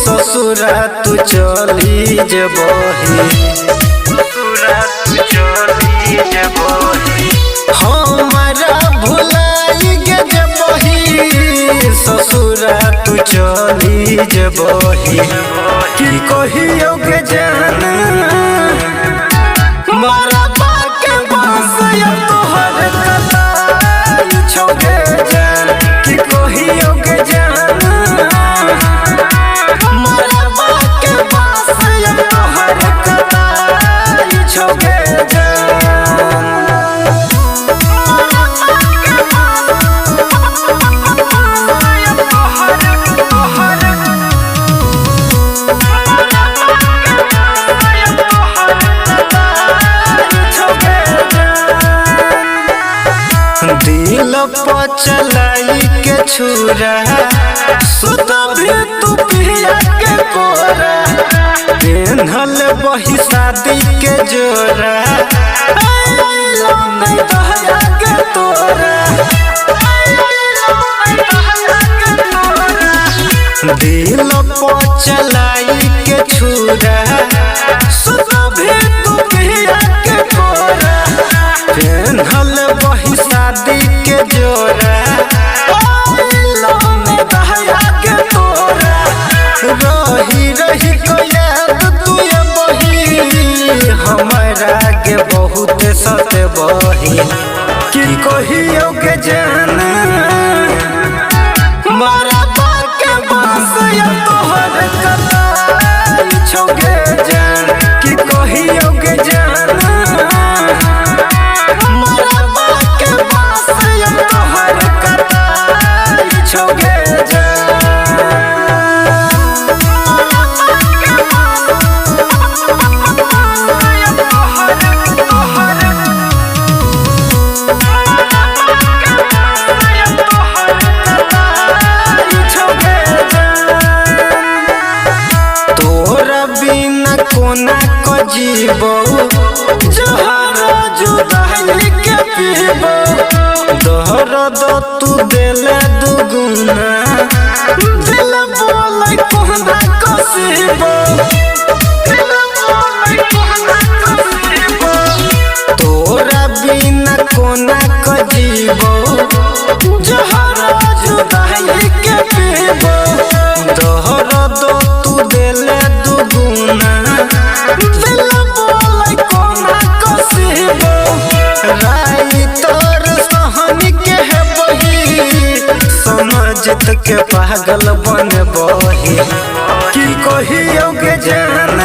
ससुरा तू चली जबही हमारा भुलाई गे जबही ससुरा तू चली जबही की कहियो के जान मारा बाके बांसया तोहर कलाई छोगे जान की कहियो के जान दिल पचलाई के छुरा सुत भी तू पिया के कोरा पेन्हल बही शादी के जोरा नहीं दहया के तोरा दिल पचलाई के छुरा सुत भी तू पिया के कोरा पेन्हल बही शादी के जोरा रही रही को याद तू बही हमारा के बहुत सत बही की कहियो के जान मारा बाके बांसया तोहर कलाई छोगे जान की कहियो के जान मारा बाके बांसया तोहर कलाई छोगे जान कोना को जीवो जहरा जुदाई के पीबो दर्द तू दिले दुगुना दिल बोले कोना कसीबो तोरा बिना कोना को जीवो जहरा जुदाई के पीबो दर्द तू दिले दुगुना दिल बोले कोना कसीबो राई तोर सहन के है बही समझत के पागल बन बही की कहियो के जान